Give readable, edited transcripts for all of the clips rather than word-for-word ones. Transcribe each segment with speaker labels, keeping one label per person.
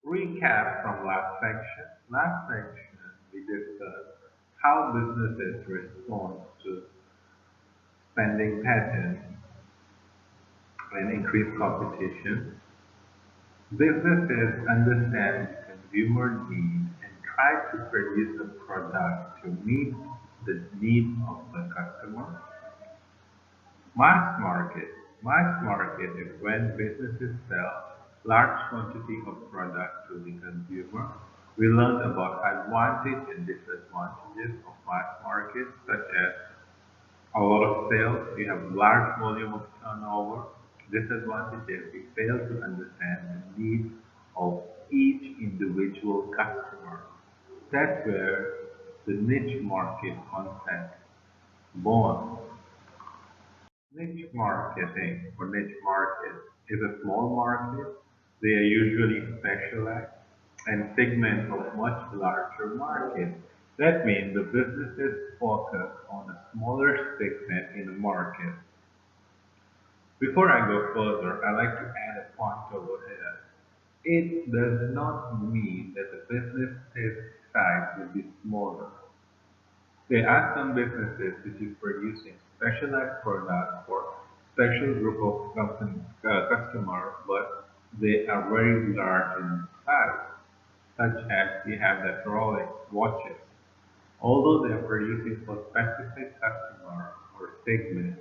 Speaker 1: Recap from last section. Last section, we discussed how businesses respond to spending patterns and increased competition. Businesses understand consumer needs and try to produce a product to meet the needs of the customer. Mass market. Mass market is when businesses sell large quantity of product to the consumer. We learned about advantages and disadvantages of mass market, such as a lot of sales, we have large volume of turnover. Disadvantages, we fail to understand the needs of each individual customer. That's where the niche market concept born. Niche marketing or niche market is a small market. They are usually specialized and segment of much larger market. That means the businesses focus on a smaller segment in the market. Before I go further, I like to add a point over here. It does not mean that the business size will be smaller. There are some businesses which is producing specialized products for special group of customer, but they are very large in size, such as we have the Rolex watches. Although they are producing for specific customer or segment,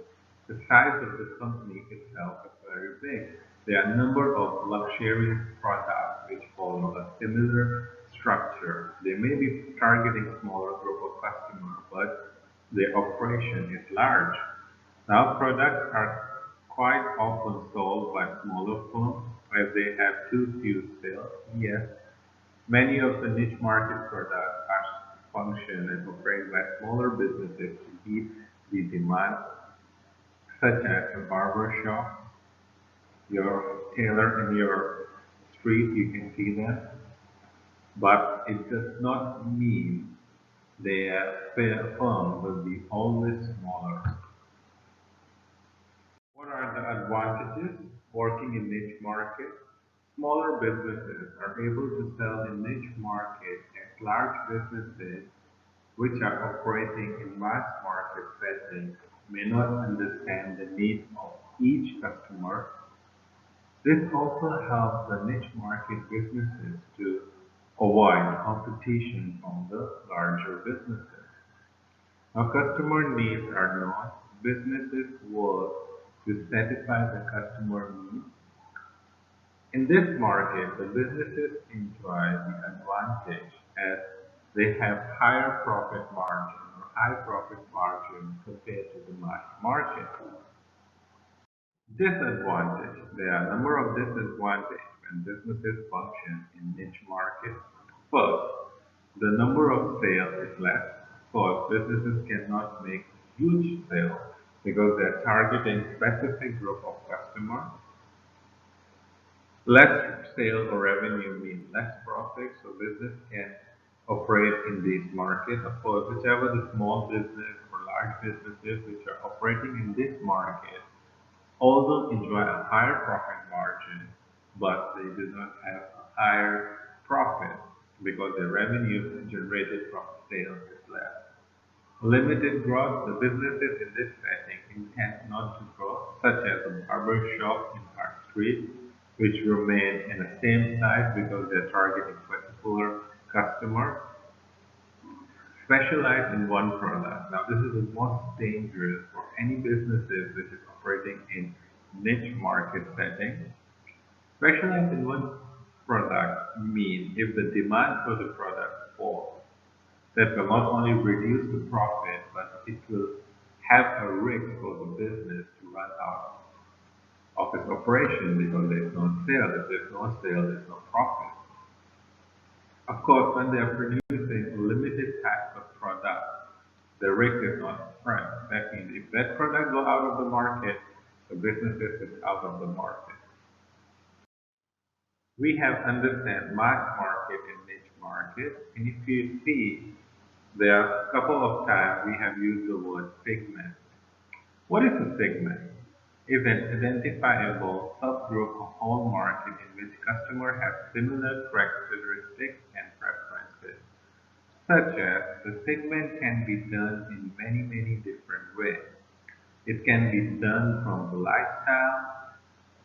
Speaker 1: the size of the company itself is very big. There are a number of luxurious products which follow a similar structure. They may be targeting smaller group of customers, but their operation is large. Now products are quite often sold by smaller firms as they have too few sales. Yes, many of the niche market products are function and operate by smaller businesses to meet the demand, such as a barber shop, your tailor in your street, you can see them. But it does not mean their firm will be always smaller. What are the advantages working in niche market? Smaller businesses are able to sell in niche market as large businesses which are operating in mass market settings may not understand the needs of each customer. This also helps the niche market businesses to avoid competition from the larger businesses. Now, customer needs are known. Businesses work to satisfy the customer needs. In this market, the businesses enjoy the advantage as they have higher profit margin or high profit margin compared to the mass market. Disadvantage. There are a number of disadvantages when businesses function in niche markets. First, the number of sales is less. First, businesses cannot make huge sales because they're targeting specific group of customers. Less sales or revenue means less profit, so business can operate in this market. Of course, whichever the small business or large businesses which are operating in this market although enjoy a higher profit margin, but they do not have a higher profit because the revenue generated from sales is less. Limited growth, the businesses in this setting intend not to grow, such as a barber shop in our street, which remain in the same size because they're targeting particular customer, specialize in one product. Now, this is the most dangerous for any businesses which is operating in niche market setting. Specialize in one product means if the demand for the product falls, that will not only reduce the profit, but it will have a risk for the business to run out of its operation because there's no sale. If there's no sale, there's no profit. Of course, when they are producing limited types of product, the risk is not spread. That means if that product go out of the market, the business is out of the market. We have understand mass market and niche market, and if you see, there are a couple of times we have used the word segment. What is a segment? is an identifiable subgroup of whole market in which customers have similar characteristics and preferences, such as the segment can be done in many different ways. It can be done from the lifestyle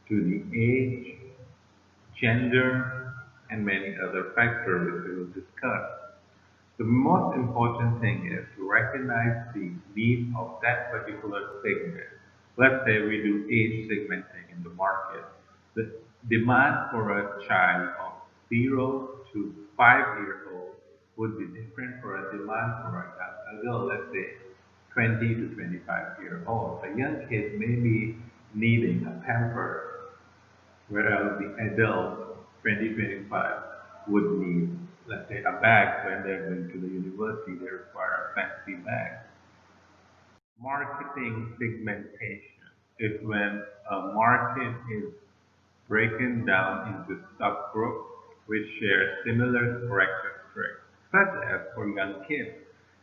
Speaker 1: to the age, gender, and many other factors which we will discuss. The most important thing is to recognize the need of that particular segment. Let's say we do age segmenting in the market. The demand for a child of 0 to 5 year old would be different for a demand for a young adult, let's say 20 to 25 year old. A young kid may be needing a pamper, whereas the adult 2025 would need, let's say, a bag. When they're going to the university, they require a fancy bag. Marketing segmentation is when a market is broken down into subgroups which share similar characteristics, such as for young kids.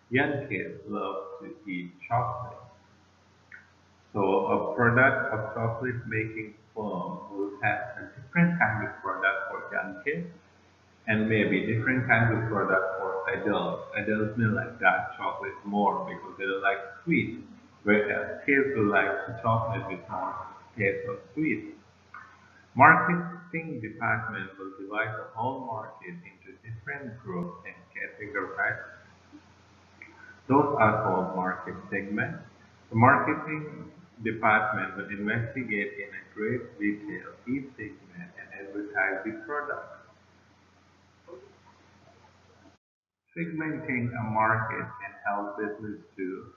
Speaker 1: Young kids love to eat chocolate. So a product of chocolate making firm will have a different kind of product for young kids and maybe different kinds of product for adults. Adults may like dark chocolate more because they don't like sweet, whereas kids will like chocolate with more taste of sweet. Marketing department will divide the whole market into different groups and categorize. Those are called market segments. The marketing department will investigate in a great detail each segment and advertise the product. Segmenting a market can help business to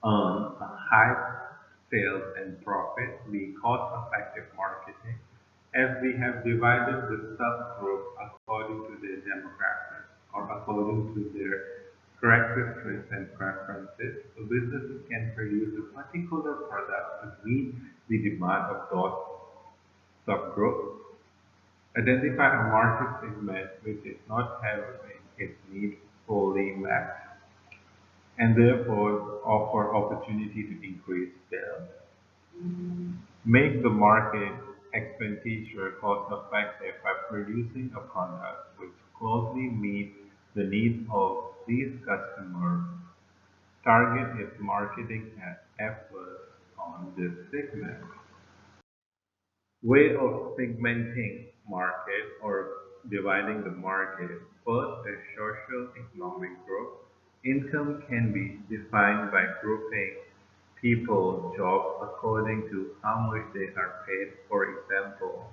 Speaker 1: earn a high sales and profit, be cost-effective marketing, as we have divided the subgroup according to their demographics or according to their characteristics and preferences. So businesses can produce a particular product to meet the demand of those subgroups. Identify a market segment which is not having its needs fully met and therefore offer opportunity to increase sales. Make the market expenditure cost-effective by producing a product which closely meets the needs of these customers. Target its marketing efforts on this segment. Way of segmenting market or dividing the market. First, a social economic group. Income can be defined by grouping people jobs according to how much they are paid. For example,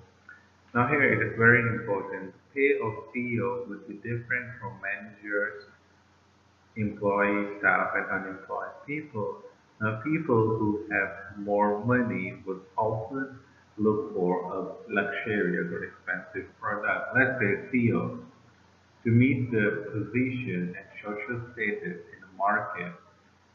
Speaker 1: now here it is very important. Pay of CEO would be different from managers, employees, staff, and unemployed people. Now, people who have more money would often look for a luxurious or expensive product. Let's say CEO. To meet the position and social status in the market,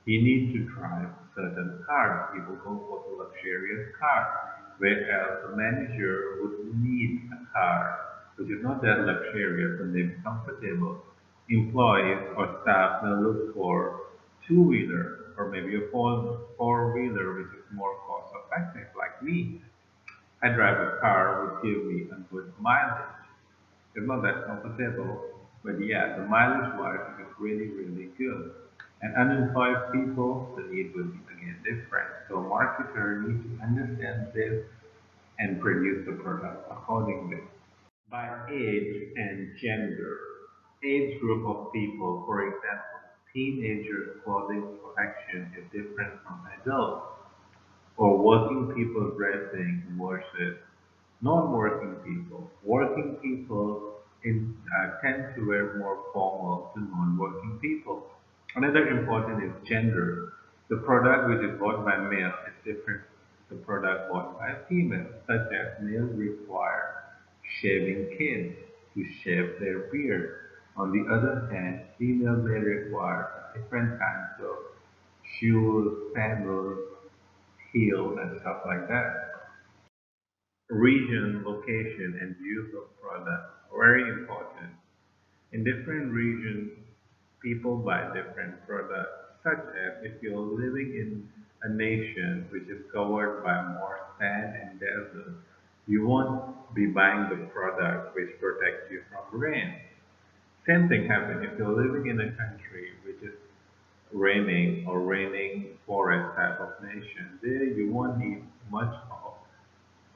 Speaker 1: he needs to drive certain cars. He will go for the luxurious car, whereas a manager would need a car which is not that luxurious and they be comfortable. Employees or staff may look for two-wheeler or maybe a four-wheeler which is more cost effective. Like me, I drive a car which give me a good mileage. It's not that comfortable, but yeah, the mileage wise is really good. And unemployed people, the need will be again different. So marketer needs to understand this and produce the product accordingly. By age and gender, age group of people, for example, teenagers clothing selection is different from adults, or working people dressing versus non-working people. Working people tend to wear more formal to non-working people. Another important is gender. The product which is bought by male is different from the product bought by a female, such as males require shaving kids to shave their beard. On the other hand, female may require different kinds of shoes, sandals, heels, and stuff like that. Region, location, and use of product. Very important. In different regions, people buy different products, such as if you're living in a nation which is covered by more sand and desert, you won't be buying the product which protects you from rain. Same thing happens if you're living in a country which is raining or raining forest type of nation. There you won't need much of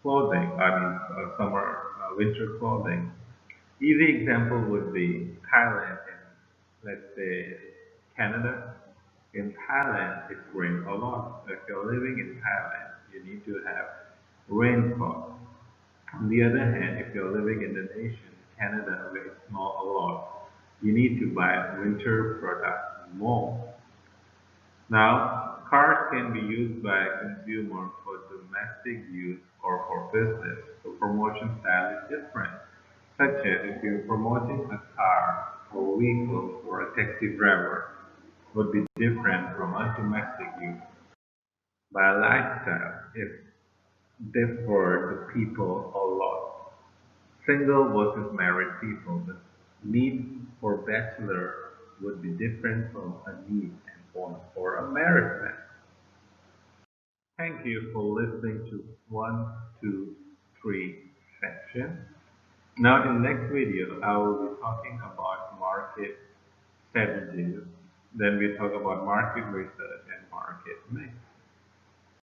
Speaker 1: clothing, summer, winter clothing. Easy example would be Thailand and let's say Canada. In Thailand, it's rain a lot. So if you're living in Thailand, you need to have raincoat. On the other hand, if you're living in the nation, Canada, where it snows a lot, you need to buy winter products more. Now, cars can be used by a consumer for domestic use or for business. The promotion style is different, such as if you're promoting a car or vehicle for a taxi driver would be different from a domestic use. By lifestyle, it differ the people a lot. Single versus married people, the need for bachelor would be different from a need and want for a married man. Thank you for listening to one, two, three section. Now in the next video, I will be talking about market strategies. Then we talk about market research and market mix.